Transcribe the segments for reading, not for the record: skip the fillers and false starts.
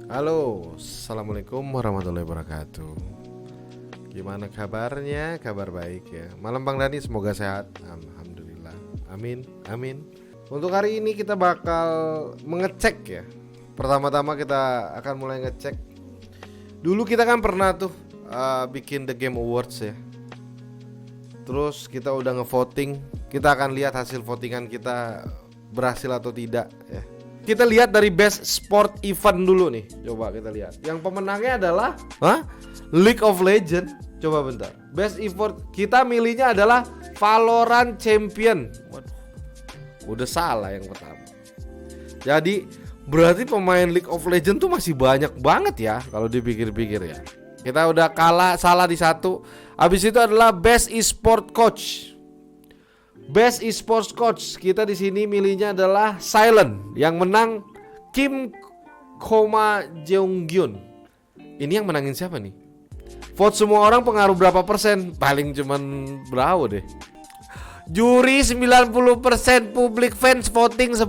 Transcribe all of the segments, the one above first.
Halo, assalamualaikum warahmatullahi wabarakatuh. Gimana kabarnya? Kabar baik ya. Malam Bang Dani, semoga sehat. Alhamdulillah. Amin, amin. Untuk hari ini kita bakal mengecek ya. Pertama-tama kita akan mulai ngecek. Dulu kita kan pernah tuh bikin The Game Awards ya. Terus kita udah ngevoting. Kita akan lihat hasil votingan kita berhasil atau tidak ya. Kita lihat dari best sport event dulu nih. Coba kita lihat. Yang pemenangnya adalah League of Legends. Coba bentar. Best event kita milihnya adalah Valorant Champion. Waduh. Udah salah yang pertama. Jadi berarti pemain League of Legends tuh masih banyak banget ya kalau dipikir-pikir ya. Kita udah salah di satu. Habis itu adalah Best Esport Coach. Best Esports Coach kita di sini milihnya adalah Silent. Yang menang Kim Koma Jeonggyun. Ini yang menangin siapa nih? Vote semua orang pengaruh berapa persen? Paling cuman berapa deh? Juri 90%, public fans voting 10%.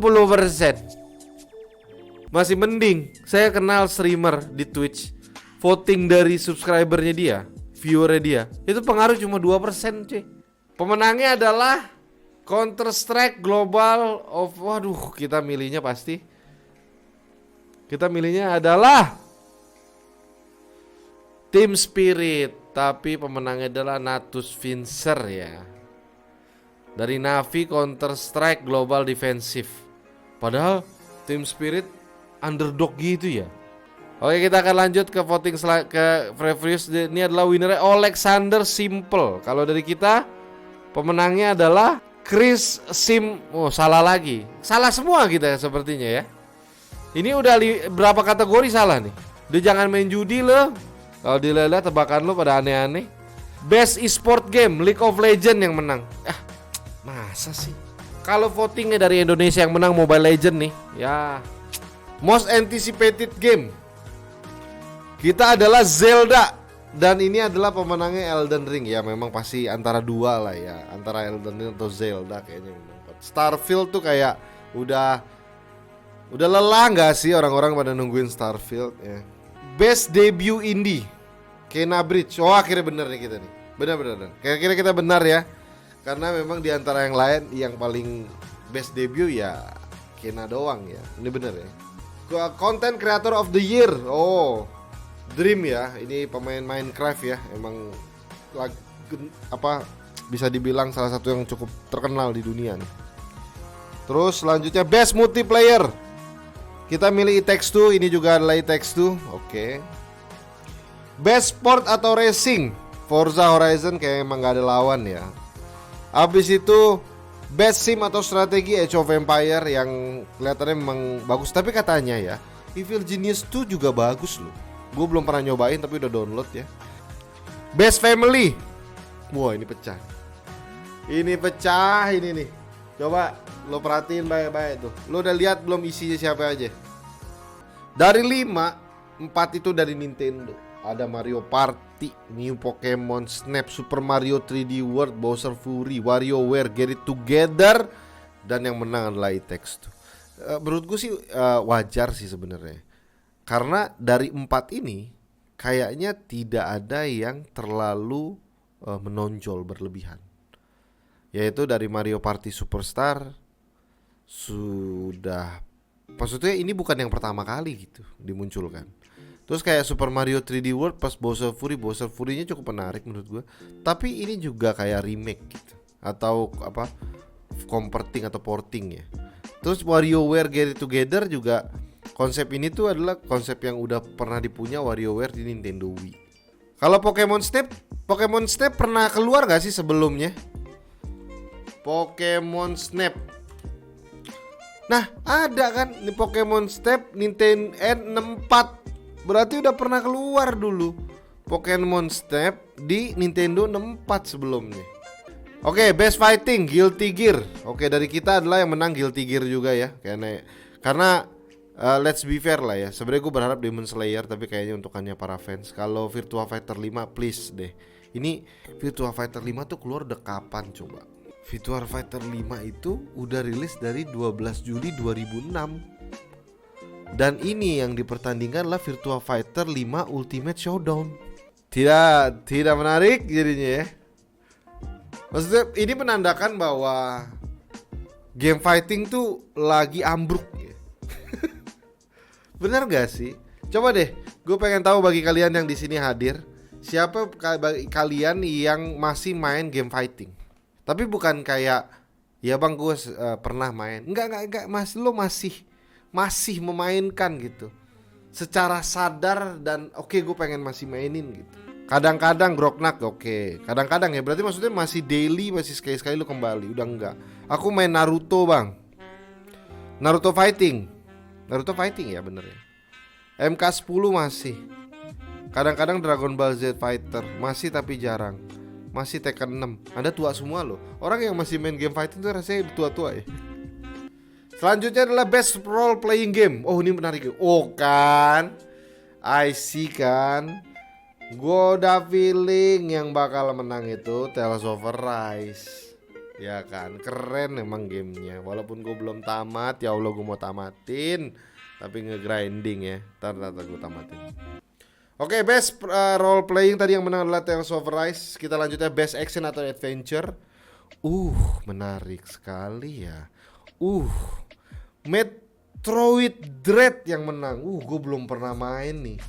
Masih mending saya kenal streamer di Twitch, voting dari subscribernya dia, viewernya dia, itu pengaruh cuma 2% cuy. Pemenangnya adalah Counter Strike Global of, waduh, kita milihnya adalah Team Spirit, tapi pemenangnya adalah Natus Vincer ya. Dari Navi Counter Strike Global Defensive. Padahal Team Spirit underdog gitu ya. Oke, kita akan lanjut ke voting ke previous. Ini adalah winnernya Alexander Simple. Kalau dari kita pemenangnya adalah Chris Sim. Oh, salah lagi. Salah semua kita sepertinya ya. Ini udah berapa kategori salah nih. Dia jangan main judi loh. Kalau dilihat tebakan lo pada aneh-aneh. Best Esport Game League of Legends yang menang. Masa sih? Kalau votingnya dari Indonesia yang menang Mobile Legends nih, ya. Most anticipated game kita adalah Zelda. Dan ini adalah pemenangnya Elden Ring. Ya memang pasti antara dua lah ya, antara Elden Ring atau Zelda kayaknya. Starfield tuh kayak udah lelah gak sih orang-orang pada nungguin Starfield ya. Best debut indie Kena Bridge. Oh, akhirnya bener nih kita nih. Benar. Kira-kira kita benar ya. Karena memang di antara yang lain yang paling best debut ya Kena doang ya. Ini bener ya. Content Creator of the Year. Oh, Dream ya. Ini pemain Minecraft ya. Emang bisa dibilang salah satu yang cukup terkenal di dunia nih. Terus selanjutnya Best Multiplayer. Kita milih It Takes Two. Ini juga adalah It Takes Two. Oke. Best Sport atau Racing Forza Horizon kayak emang gak ada lawan ya. Habis itu Best Sim atau Strategi Age of Empire yang kelihatannya memang bagus. Tapi katanya ya Evil Genius 2 juga bagus loh. Gue belum pernah nyobain tapi udah download ya. Best Family. Wah, ini pecah. Ini nih. Coba lo perhatiin baik-baik tuh. Lo udah lihat belum isinya siapa aja? Dari 5, 4 itu dari Nintendo. Ada Mario Party, New Pokemon Snap, Super Mario 3D World, Bowser Fury, WarioWare, Get It Together. Dan yang menang adalah It Takes Two. Menurut gue sih wajar sih sebenarnya. Karena dari 4 ini kayaknya tidak ada yang terlalu menonjol berlebihan. Yaitu dari Mario Party Superstar sudah, maksudnya ini bukan yang pertama kali gitu dimunculkan. Terus kayak Super Mario 3D World pas Bowser Fury-nya cukup menarik menurut gue. Tapi ini juga kayak remake gitu, atau apa, converting atau porting ya. Terus WarioWare Get It Together juga, konsep ini tuh adalah konsep yang udah pernah dipunya WarioWare di Nintendo Wii. Kalau Pokemon Snap pernah keluar gak sih sebelumnya? Pokemon Snap. Nah, ada kan di Pokemon Snap Nintendo N64. Berarti udah pernah keluar dulu Pokemon Snap di Nintendo 64 sebelumnya. Oke, Best Fighting Guilty Gear. Oke, dari kita adalah yang menang Guilty Gear juga ya. Karena let's be fair lah ya. Sebenarnya gue berharap Demon Slayer, tapi kayaknya untukannya para fans. Kalau Virtua Fighter 5 please deh. Ini Virtua Fighter 5 tuh keluar udah kapan coba? Virtua Fighter 5 itu udah rilis dari 12 Juli 2006. Dan ini yang dipertandingkan adalah Virtua Fighter 5 Ultimate Showdown. Tidak menarik jadinya ya. Maksudnya ini menandakan bahwa game fighting tuh lagi ambruk ya. Bener gak sih? Coba deh, gue pengen tahu bagi kalian yang di sini hadir, siapa kalian yang masih main game fighting? Tapi bukan kayak, ya bang gue pernah main. Enggak, mas lo masih memainkan gitu. Secara sadar dan oke, gue pengen masih mainin gitu. Kadang-kadang grognak oke. Kadang-kadang ya, berarti maksudnya masih daily, masih sekali-sekali lo kembali. Udah enggak. Aku main Naruto bang. Naruto fighting ya bener ya. MK10 masih. Kadang-kadang Dragon Ball Z Fighter masih tapi jarang. Masih Tekken 6. Anda tua semua loh. Orang yang masih main game fighting tuh rasanya tua-tua ya. Selanjutnya adalah best role playing game. Oh ini menarik. Oh kan, I see kan. Gue udah feeling yang bakal menang itu Tales of Arise. Ya kan, keren emang gamenya. Walaupun gue belum tamat, ya Allah gue mau tamatin. Tapi nge-grinding ya. Ntar gue tamatin. Oke, best role playing tadi yang menang adalah Tales of Arise. Kita lanjutnya best action atau adventure. Menarik sekali ya. Metroid Dread yang menang. Gue belum pernah main nih.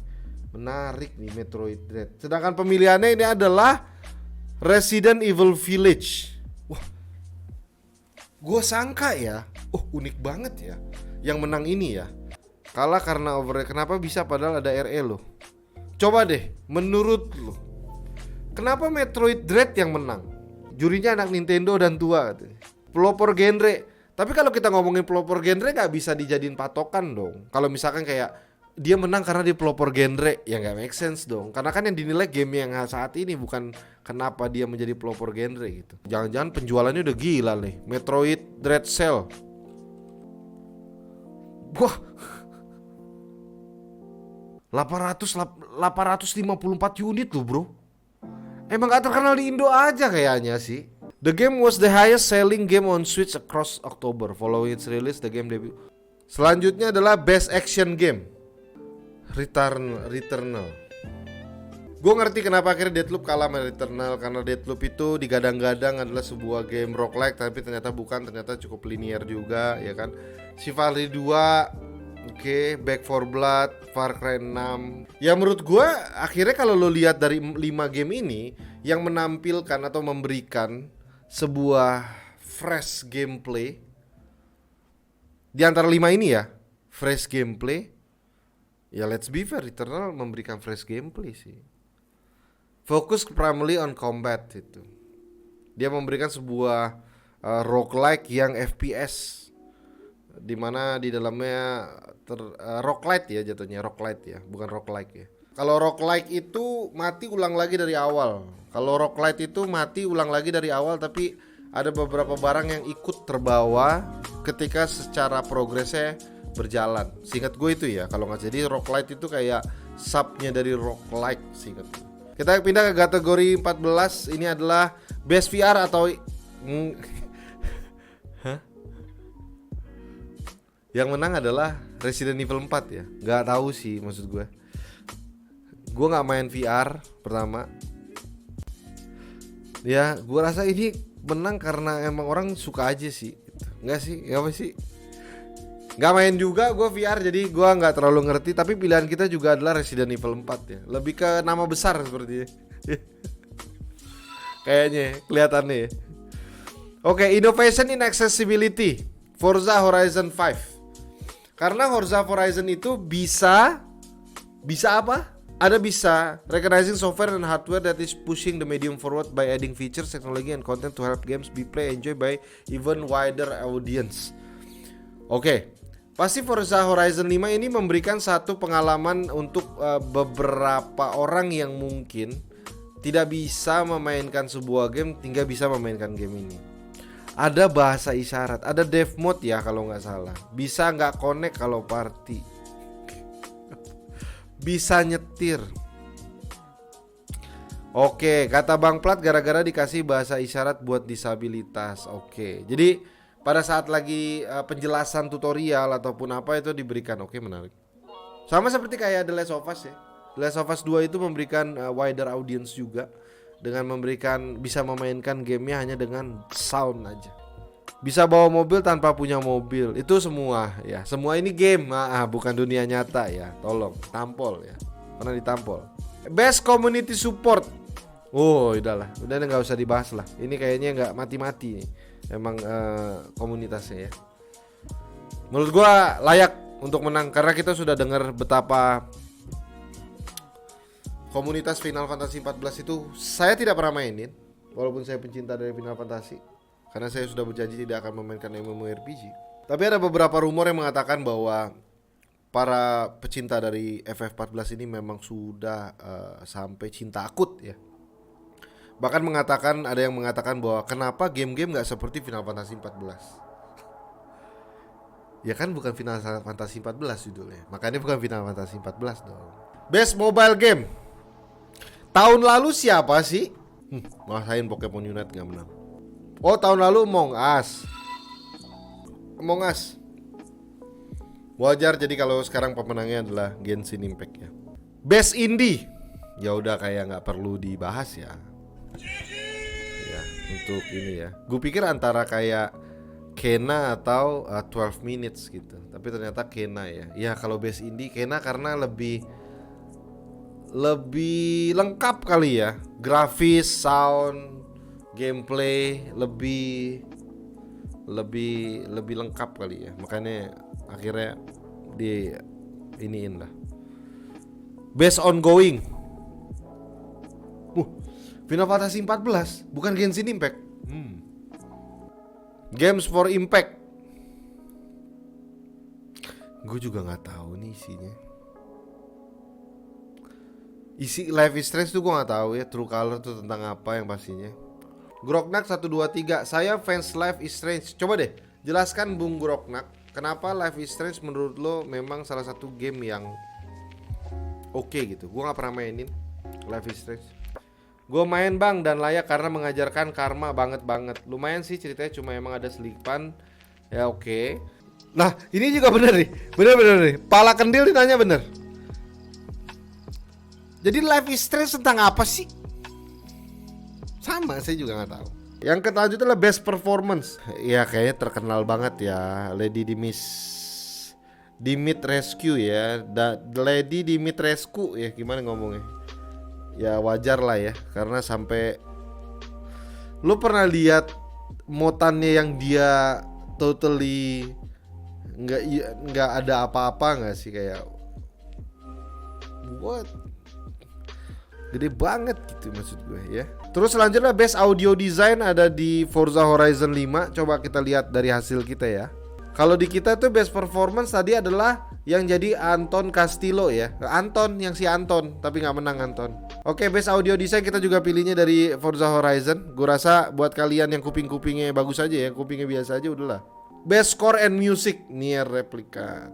Menarik nih Metroid Dread. Sedangkan pemilihannya ini adalah Resident Evil Village. Wah, gue sangka ya. Unik banget ya yang menang ini ya. Kalah karena overrate. Kenapa bisa padahal ada RE loh. Coba deh, menurut lo, kenapa Metroid Dread yang menang? Jurinya anak Nintendo dan tua katanya. Pelopor genre. Tapi kalau kita ngomongin pelopor genre gak bisa dijadiin patokan dong. Kalau misalkan kayak dia menang karena dia pelopor genre, ya gak make sense dong. Karena kan yang dinilai game yang saat ini, bukan kenapa dia menjadi pelopor genre gitu. Jangan-jangan penjualannya udah gila nih. Metroid Dread Cell. Wah, 854 unit loh bro. Emang gak terkenal di Indo aja kayaknya sih. The game was the highest selling game on Switch across October. Following its release, the game debut. Selanjutnya adalah best action game. Returnal. Gue ngerti kenapa akhirnya Deathloop kalah sama Returnal. Karena Deathloop itu digadang-gadang adalah sebuah game roguelike, tapi ternyata bukan, ternyata cukup linear juga ya kan. Chivalry 2, oke, Back 4 Blood, Far Cry 6. Ya menurut gue akhirnya kalau lo lihat dari 5 game ini, yang menampilkan atau memberikan sebuah fresh gameplay di antara 5 ini ya, fresh gameplay. Ya let's be fair, Returnal memberikan fresh gameplay sih. Fokus primarily on combat itu. Dia memberikan sebuah roguelike yang FPS, dimana di dalamnya roguelite ya jatuhnya, roguelite ya, bukan roguelike ya. Kalau roguelike itu mati ulang lagi dari awal. Kalau roguelite itu mati ulang lagi dari awal, tapi ada beberapa barang yang ikut terbawa ketika secara progresnya berjalan. Seingat gue itu ya, kalau nggak, jadi roguelite itu kayak subnya dari roguelike seingat gue. Kita pindah ke kategori 14. Ini adalah best VR atau yang menang adalah Resident Evil 4 ya. Nggak tahu sih maksud gue. Gue nggak main VR pertama. Ya, gue rasa ini menang karena emang orang suka aja sih. Nggak sih, nggak apa sih. Gak main juga gue VR, jadi gue gak terlalu ngerti. Tapi pilihan kita juga adalah Resident Evil 4 ya. Lebih ke nama besar sepertinya. Kayaknya, kelihatannya ya. Oke, innovation in accessibility, Forza Horizon 5. Karena Forza Horizon itu bisa apa? Ada bisa recognizing software and hardware that is pushing the medium forward by adding features, technology and content to help games be played enjoyed by even wider audience. Oke. Pasti Forza Horizon 5 ini memberikan satu pengalaman untuk beberapa orang yang mungkin tidak bisa memainkan sebuah game hingga bisa memainkan game ini. Ada bahasa isyarat, ada dev mode ya kalau nggak salah. Bisa nggak connect kalau party. Bisa nyetir. Oke, kata Bang Plat gara-gara dikasih bahasa isyarat buat disabilitas. Oke, jadi pada saat lagi penjelasan tutorial ataupun apa itu diberikan. Oke, menarik. Sama seperti kayak The Last of Us ya. The Last of Us 2 itu memberikan wider audience juga dengan memberikan bisa memainkan gamenya hanya dengan sound aja. Bisa bawa mobil tanpa punya mobil. Itu semua ya. Semua ini game, bukan dunia nyata ya. Tolong, tampol ya. Pernah ditampol. Best community support. Oh, udahlah. Udah nggak usah dibahas lah. Ini kayaknya nggak mati-mati nih. Emang komunitasnya ya. Menurut gua layak untuk menang karena kita sudah dengar betapa komunitas Final Fantasy 14 itu saya tidak pernah mainin, walaupun saya pencinta dari Final Fantasy, karena saya sudah berjanji tidak akan memainkan MMORPG. Tapi ada beberapa rumor yang mengatakan bahwa para pecinta dari FF14 ini memang sudah sampai cinta akut ya. Bahkan ada yang mengatakan bahwa kenapa game-game gak seperti Final Fantasy 14. Ya kan bukan Final Fantasy 14 judulnya, makanya bukan Final Fantasy 14 dong. Best mobile game tahun lalu siapa sih? Masain Pokemon Unite gak menang. Oh, tahun lalu Among Us. Wajar jadi kalau sekarang pemenangnya adalah Genshin Impact ya. Best indie. Ya udah kayak nggak perlu dibahas ya. Ya, untuk ini ya. Gue pikir antara kayak Kena atau 12 minutes gitu. Tapi ternyata Kena ya. Ya kalau best indie Kena karena lebih lengkap kali ya. Grafis, sound, gameplay lebih lengkap kali ya. Makanya akhirnya di iniin lah. Best ongoing. Final Fantasy 14 bukan Genshin Impact. Games for Impact. Gue juga nggak tahu nih isinya. Isi Life is Strange tuh gue nggak tahu ya. True Color tuh tentang apa yang pastinya. Groknak 123. Saya fans Life is Strange. Coba deh jelaskan Bung Groknak, kenapa Life is Strange menurut lo memang salah satu game yang oke gitu. Gue nggak pernah mainin Life is Strange. Gue main bang dan layak karena mengajarkan karma banget. Lumayan sih ceritanya, cuma emang ada selipan. Ya oke. Nah ini juga bener nih. Bener nih. Pala kendil ditanya bener. Jadi Life is Strange tentang apa sih? Sama, saya juga gak tahu. Yang kelanjut adalah best performance. Ya kayaknya terkenal banget ya, Lady Dimitrescu ya. Lady Dimitrescu ya, gimana ngomongnya? Ya wajar lah ya, karena sampai lu pernah lihat motannya yang dia totally nggak ada apa-apa nggak sih, kayak what, gede banget gitu maksud gue ya. Terus selanjutnya best audio design ada di Forza Horizon 5. Coba kita lihat dari hasil kita ya. Kalau di kita tuh best performance tadi adalah yang jadi Anton Castillo ya. Anton, yang si Anton, tapi nggak menang Anton. Oke, best audio design kita juga pilihnya dari Forza Horizon. Gue rasa buat kalian yang kuping-kupingnya bagus aja ya, kupingnya biasa aja udahlah. Best score and music Nier Replicant.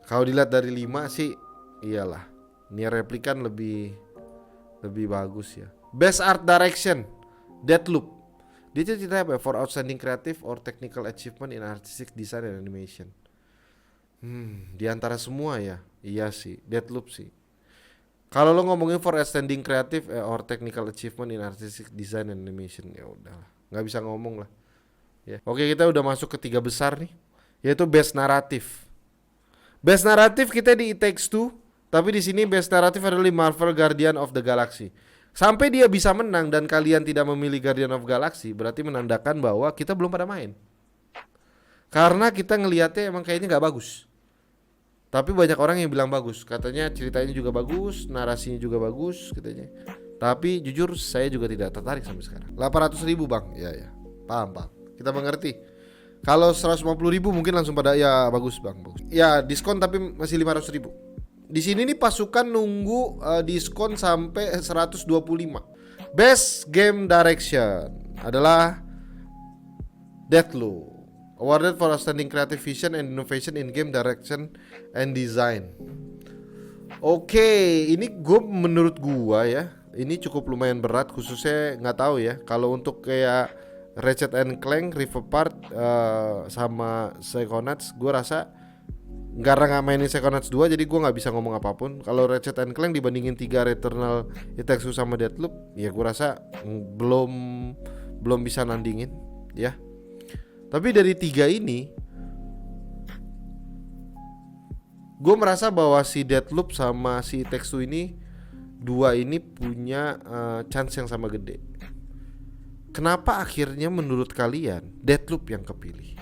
Kalau dilihat dari 5 sih iyalah, Nier Replicant lebih bagus ya. Best art direction Deathloop. Dia ceritanya apa? For outstanding creative or technical achievement in artistic design and animation. Di antara semua ya. Iya sih, Deathloop sih. Kalau lo ngomongin for outstanding creative or technical achievement in artistic design and animation, ya udahlah, nggak bisa ngomong lah. Ya. Oke, kita udah masuk ke 3 besar nih, yaitu best narrative. Best narrative kita di It Takes Two, tapi di sini best narrative adalah Marvel Guardian of the Galaxy. Sampai dia bisa menang dan kalian tidak memilih Guardian of Galaxy, berarti menandakan bahwa kita belum pada main. Karena kita ngelihatnya emang kayaknya gak bagus. Tapi banyak orang yang bilang bagus. Katanya ceritanya juga bagus, narasinya juga bagus katanya. Tapi jujur saya juga tidak tertarik sampai sekarang. 800.000 bang, ya paham. Kita mengerti. Kalau 150.000 mungkin langsung pada ya bagus bang, bagus. Ya diskon tapi masih 500.000. Di sini nih pasukan nunggu diskon sampai 125. Best Game Direction adalah Deathloop, awarded for outstanding creative vision and innovation in game direction and design. Oke, ini menurut gua ya, ini cukup lumayan berat, khususnya nggak tahu ya. Kalau untuk kayak Ratchet and Clank Rift Apart sama Psychonauts, gue rasa karena nggak mainin Psychonauts 2 jadi gue nggak bisa ngomong apapun. Kalau Ratchet and Clank dibandingin 3 Returnal, It Takes Two sama Deathloop, ya gue rasa belum bisa nandingin ya. Tapi dari 3 ini gue merasa bahwa si Deathloop sama si It Takes Two ini, dua ini punya chance yang sama gede. Kenapa akhirnya menurut kalian Deathloop yang kepilih?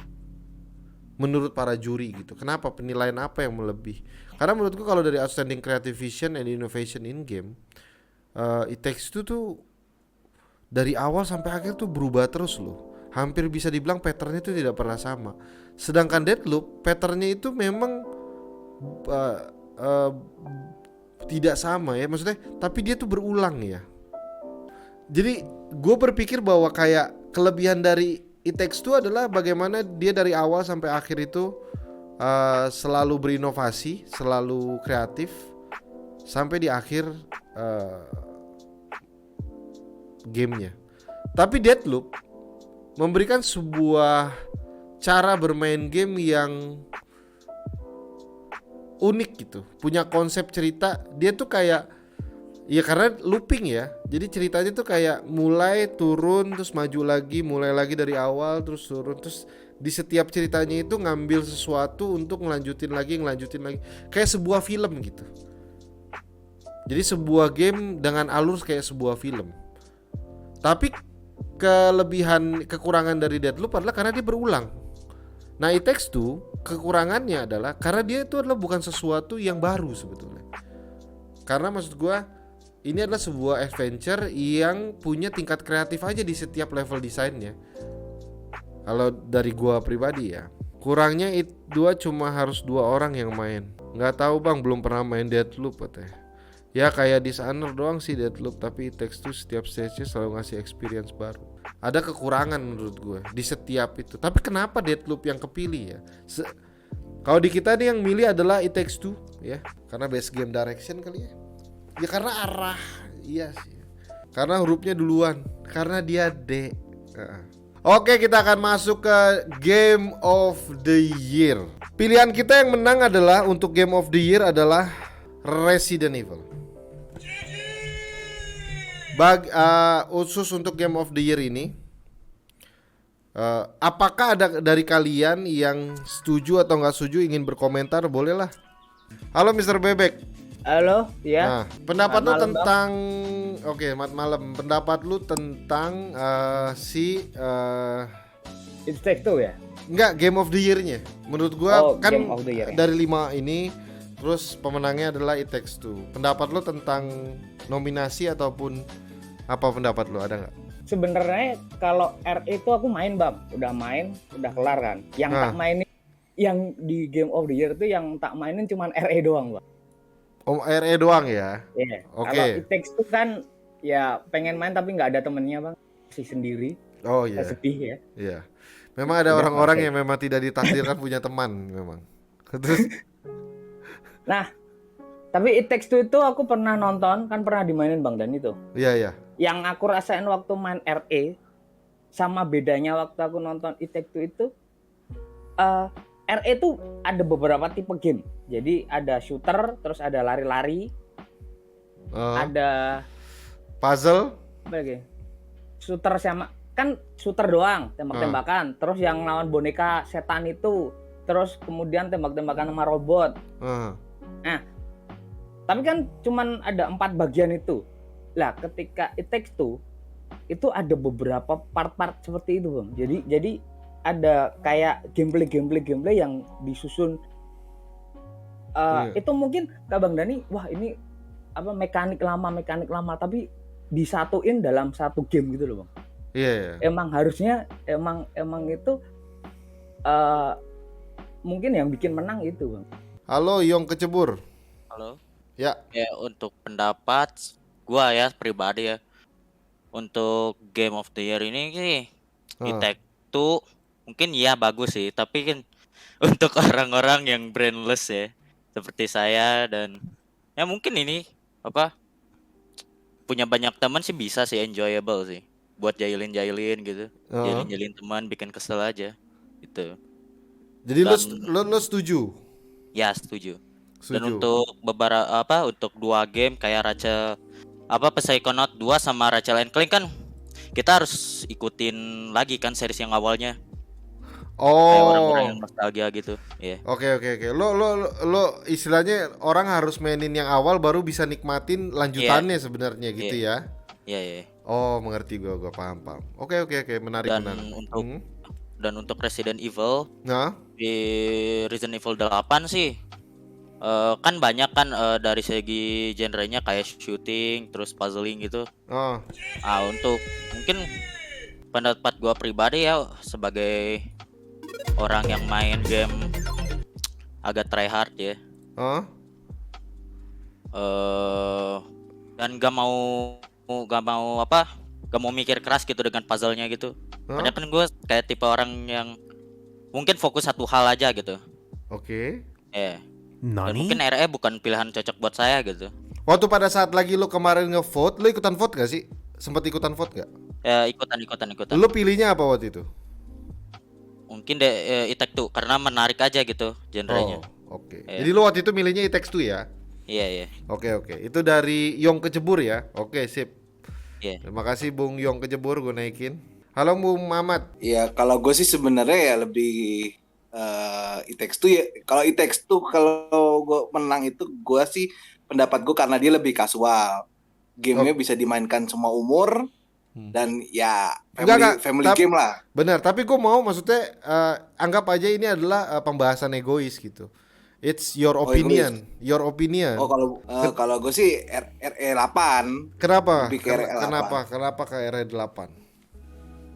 Menurut para juri gitu. Kenapa, penilaian apa yang melebih? Karena menurutku kalau dari Outstanding Creative Vision and Innovation in Game, It Takes Two tuh dari awal sampai akhir tuh berubah terus loh. Hampir bisa dibilang patternnya itu tidak pernah sama. Sedangkan Deathloop patternnya itu memang tidak sama ya, maksudnya, tapi dia tuh berulang ya. Jadi gue berpikir bahwa kayak kelebihan dari It Takes Two adalah bagaimana dia dari awal sampai akhir itu selalu berinovasi, selalu kreatif, sampai di akhir gamenya. Tapi Deathloop memberikan sebuah cara bermain game yang unik gitu, punya konsep cerita. Dia tuh kayak, ya karena looping ya, jadi ceritanya tuh kayak mulai turun terus maju lagi, mulai lagi dari awal terus turun, terus di setiap ceritanya itu ngambil sesuatu untuk ngelanjutin lagi, kayak sebuah film gitu. Jadi sebuah game dengan alur kayak sebuah film. Tapi kekurangan dari Deathloop adalah karena dia berulang. Nah, It Takes Two kekurangannya adalah karena dia itu adalah bukan sesuatu yang baru sebetulnya. Karena maksud gue, ini adalah sebuah adventure yang punya tingkat kreatif aja di setiap level desainnya. Kalau dari gua pribadi ya, kurangnya It 2 cuma harus 2 orang yang main. Nggak tahu bang, belum pernah main Deathloop katanya. Ya kayak Dishonored doang sih Deathloop, tapi It Takes Two setiap stage-nya selalu ngasih experience baru. Ada kekurangan menurut gue di setiap itu. Tapi kenapa Deathloop yang kepilih ya? Kalau di kita nih yang milih adalah It Takes Two ya, karena best game direction kali ya. Ya karena arah, iya sih. Karena hurufnya duluan, karena dia D. Oke, kita akan masuk ke Game of the Year. Pilihan kita yang menang adalah untuk Game of the Year adalah Resident Evil. Khusus untuk Game of the Year ini, apakah ada dari kalian yang setuju atau nggak setuju, ingin berkomentar, bolehlah. Halo Mr. Bebek. Halo, ya. Nah, pendapat lu tentang malam. Pendapat lu tentang It Takes Two ya? Enggak, Game of the Year-nya. Menurut gua kan year, dari 5 ini, terus pemenangnya adalah It Takes Two. Pendapat lu tentang nominasi ataupun apa pendapat lu, ada nggak? Sebenarnya kalau RE itu aku main, Bang. Udah main, udah kelar kan. Yang tak mainin, yang di Game of the Year itu yang tak mainin cuman RE doang, Bang. RE doang ya? Iya. Oke. Kalau It Takes Two kan ya pengen main tapi nggak ada temennya, Bang. Masih sendiri. Oh iya. Sedih ya. Iya. Memang ada orang-orang yang memang tidak ditakdirkan punya teman memang. Terus nah, tapi It Takes Two itu aku pernah nonton, kan pernah dimainin Bang Dan itu. Iya, iya. Yang aku rasain waktu main RE sama bedanya waktu aku nonton It Takes Two itu, RE itu ada beberapa tipe game. Jadi ada shooter, terus ada lari-lari, ada puzzle, apa lagi? Shooter sama, kan shooter doang, tembak-tembakan. Terus yang lawan boneka setan itu, terus kemudian tembak-tembakan sama robot. Nah, tapi kan cuman ada 4 bagian itu. Lah, ketika It Takes Two itu ada beberapa part-part seperti itu, Bang. Jadi ada kayak gameplay yang disusun. Itu mungkin Kak Bang Dani, wah ini apa mekanik lama, tapi disatuin dalam satu game gitu loh, Bang. Iya. Emang harusnya emang itu mungkin yang bikin menang itu, Bang. Halo Yong Kecebur. Halo. Ya. Ya, untuk pendapat gua ya pribadi ya, untuk Game of the Year ini sih It Takes Two mungkin ya bagus sih, tapi kan untuk orang-orang yang brainless ya seperti saya dan ya mungkin ini apa punya banyak teman sih bisa sih enjoyable sih. buat jahilin gitu. Jahilin teman, bikin kesel aja gitu. Jadi lo setuju? Ya, setuju. Dan untuk untuk 2 game kayak Psychonaut 2 sama Ratchet & Clank kan kita harus ikutin lagi kan series yang awalnya. Kayak orang-orang yang nostalgia gitu. Yeah. Oke. Lo istilahnya orang harus mainin yang awal baru bisa nikmatin lanjutannya sebenarnya gitu ya. Iya. Oh, mengerti gua paham. Oke, menarik. Dan untuk Resident Evil, di Resident Evil 8 sih kan banyak kan dari segi genrenya kayak shooting, terus puzzling gitu. Untuk mungkin pendapat gua pribadi ya sebagai orang yang main game agak tryhard ya. Dan gak mau mikir keras gitu dengan puzzle-nya gitu. Padahal kan gue kayak tipe orang yang mungkin fokus satu hal aja gitu. Oke. Dan mungkin RE bukan pilihan cocok buat saya gitu. Waktu pada saat lagi lo kemarin ngevote, lo ikutan vote gak sih? Sempat ikutan vote gak? Ikutan. Lo pilihnya apa waktu itu? Mungkin It Takes Two karena menarik aja gitu genrenya. Oke. Jadi lo waktu itu milihnya It Takes Two ya? Iya. Oke. Itu dari Yong Kejebur ya? Oke, sip. Terima kasih Bung Yong Kejebur, gue naikin. Halo Bung Mamat. Ya kalau gue sih sebenarnya ya lebih It Takes Two ya. Kalau It Takes Two kalau gue menang itu gue sih pendapat gue karena dia lebih kasual. Gamenya bisa dimainkan semua umur dan ya family game lah. Benar, tapi gue mau maksudnya anggap aja ini adalah pembahasan egois gitu. It's your opinion, your opinion. Kalau gue sih RE 8. Kenapa? Kenapa ke RE 8?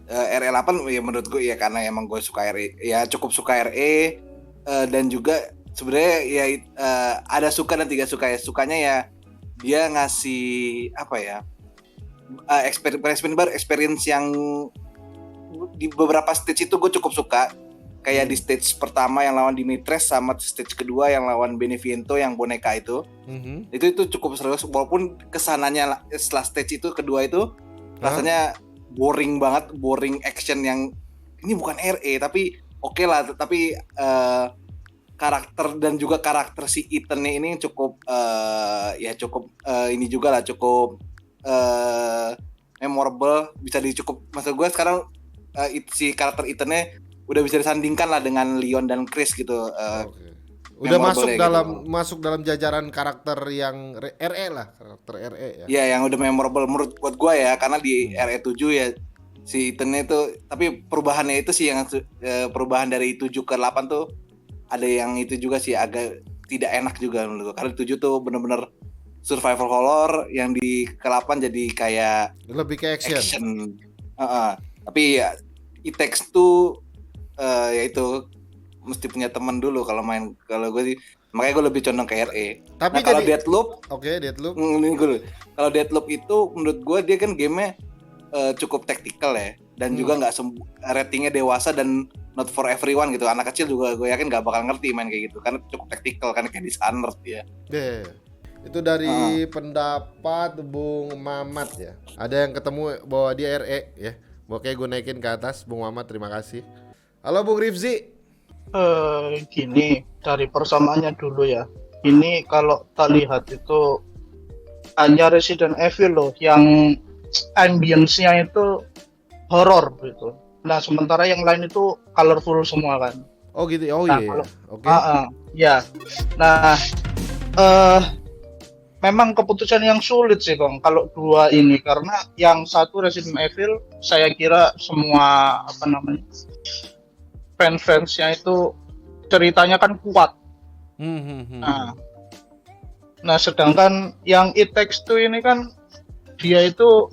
RE 8 ya menurut gue ya karena emang gue suka RE, ya cukup suka RE dan juga sebenarnya ya ada suka dan tidak suka ya. Sukanya ya dia ngasih apa ya? Experience yang di beberapa stage itu gue cukup suka. Kayak di stage pertama yang lawan Dimitrescu sama stage kedua yang lawan Beneviento yang boneka itu. Itu cukup seru walaupun kesananya setelah stage itu kedua itu rasanya boring banget, boring action yang ini bukan RE tapi oke lah, tapi karakter dan juga karakter si Ethan ini cukup ini juga lah cukup memorable, bisa maksud gue sekarang si karakter Ethan-nya udah bisa disandingkan lah dengan Leon dan Chris gitu. Udah masuk dalam jajaran karakter yang RE lah, karakter RE ya. Iya, yang udah memorable menurut buat gue ya, karena di RE 7 ya si Ethan itu, tapi perubahannya itu sih yang perubahan dari 7 ke 8 tuh ada yang itu juga sih agak tidak enak juga menurut gue. Karena 7 tuh bener-bener survival horror, yang di ke 8 jadi kayak lebih ke action. Tapi ya It Takes Two ya itu mesti punya teman dulu kalau main. Kalau gue sih makanya gue lebih condong ke RE. Tapi kalau Deathloop, Deathloop. Kalau Deathloop itu menurut gue dia kan gamenya cukup tactical ya, dan juga nggak ratingnya dewasa dan not for everyone gitu. Anak kecil juga gue yakin nggak bakal ngerti main kayak gitu karena cukup tactical, karena kayak Dishonored ya. Itu dari pendapat Bung Mamat ya. Ada yang ketemu bahwa dia RE ya. Oke, gue naikin ke atas Bung Mamat, terima kasih. Halo Bung Rifzi. Gini, dari persamaannya dulu ya. Ini kalau tak lihat itu hanya Resident Evil loh yang ambience-nya itu horor gitu. Nah, sementara yang lain itu colorful semua kan. Oh gitu. Oh nah, iya. Oke. Ya. Nah, memang keputusan yang sulit sih Kong kalau dua ini, karena yang satu Resident Evil saya kira semua fans-fansnya itu ceritanya kan kuat. Nah, sedangkan yang It Takes Two ini kan dia itu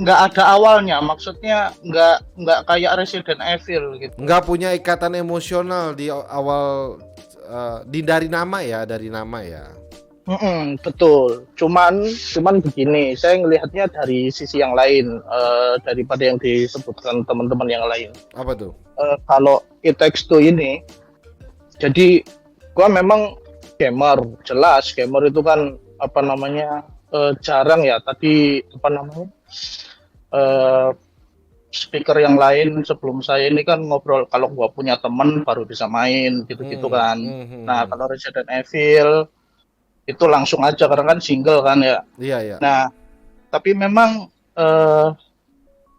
nggak ada awalnya, maksudnya nggak kayak Resident Evil gitu. Nggak punya ikatan emosional di awal dari nama ya. Betul. Cuman begini, saya ngelihatnya dari sisi yang lain daripada yang disebutkan teman-teman yang lain. Apa tuh? Kalau It Takes Two ini, jadi gua memang gamer, jelas gamer itu kan jarang ya. Tadi eh, speaker yang lain sebelum saya ini kan ngobrol kalau gua punya temen baru bisa main gitu-gitu kan. Nah, kalau Resident Evil itu langsung aja karena kan single kan ya. Iya, iya. Nah, tapi memang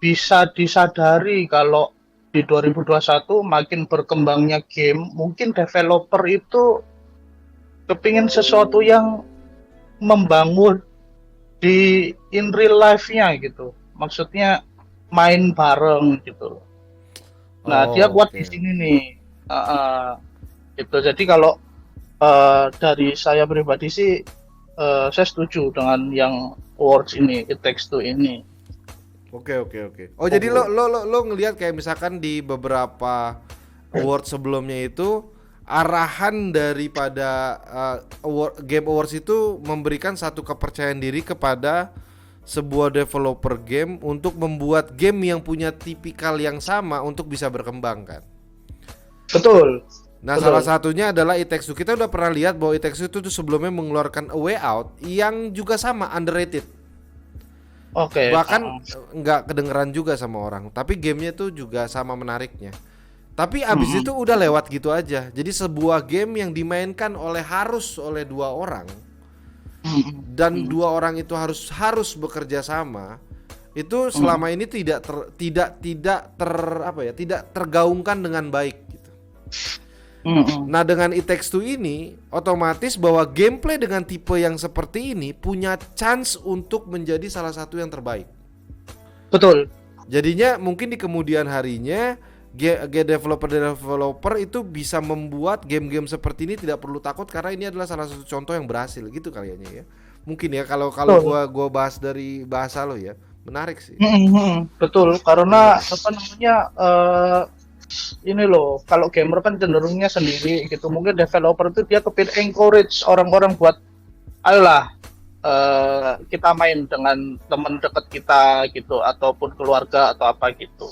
bisa disadari kalau di 2021 makin berkembangnya game, mungkin developer itu kepingin sesuatu yang membangun di in real life-nya gitu. Maksudnya main bareng gitu. Nah, dia kuat di sini nih. Gitu. Jadi kalau dari saya pribadi sih, saya setuju dengan yang awards ini, It Takes Two ini. Oke. Oh, jadi lo ngelihat kayak misalkan di beberapa award sebelumnya itu arahan daripada Game Awards itu memberikan satu kepercayaan diri kepada sebuah developer game untuk membuat game yang punya tipikal yang sama untuk bisa berkembang kan. Betul. Nah, salah satunya adalah It Takes Two. Kita udah pernah lihat bahwa It Takes Two itu sebelumnya mengeluarkan A Way Out yang juga sama underrated. Oke. Bahkan nggak kedengeran juga sama orang. Tapi gamenya tuh juga sama menariknya. Tapi abis itu udah lewat gitu aja. Jadi sebuah game yang dimainkan harus oleh dua orang dan dua orang itu harus bekerja sama, itu selama ini tidak tergaungkan dengan baik gitu. Nah, dengan It Takes Two ini otomatis bahwa gameplay dengan tipe yang seperti ini punya chance untuk menjadi salah satu yang terbaik. Betul. Jadinya mungkin di kemudian harinya developer itu bisa membuat game-game seperti ini tidak perlu takut karena ini adalah salah satu contoh yang berhasil gitu kayaknya ya. Mungkin ya kalau gua bahas dari bahasa lo ya, menarik sih. Betul, karena apa namanya ini loh, kalau gamer kan cenderungnya sendiri gitu. Mungkin developer itu dia kepingin encourage orang-orang buat ayolah kita main dengan teman dekat kita gitu ataupun keluarga atau apa gitu.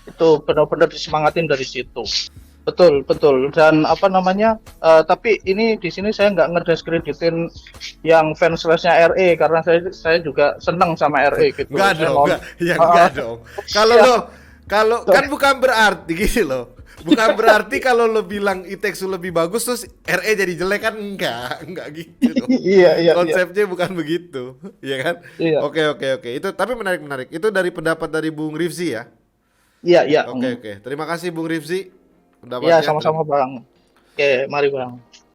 Itu benar-benar disemangatin dari situ. Betul. Dan apa namanya? Tapi ini di sini saya nggak ngedeskreditin yang fans-fansnya RE karena saya juga senang sama RE gitu. Enggak dong. Kalau kan bukan berarti gini loh. Bukan berarti kalau lo bilang It Takes Two lebih bagus terus RE jadi jelek kan, enggak gitu loh. Iya. Konsepnya bukan begitu, ya kan? Iya. Oke. Itu tapi menarik. Itu dari pendapat dari Bung Rifzi ya. Iya. Oke. Terima kasih Bung Rifzi. Iya, sama-sama Bang. Oke, mari Bang.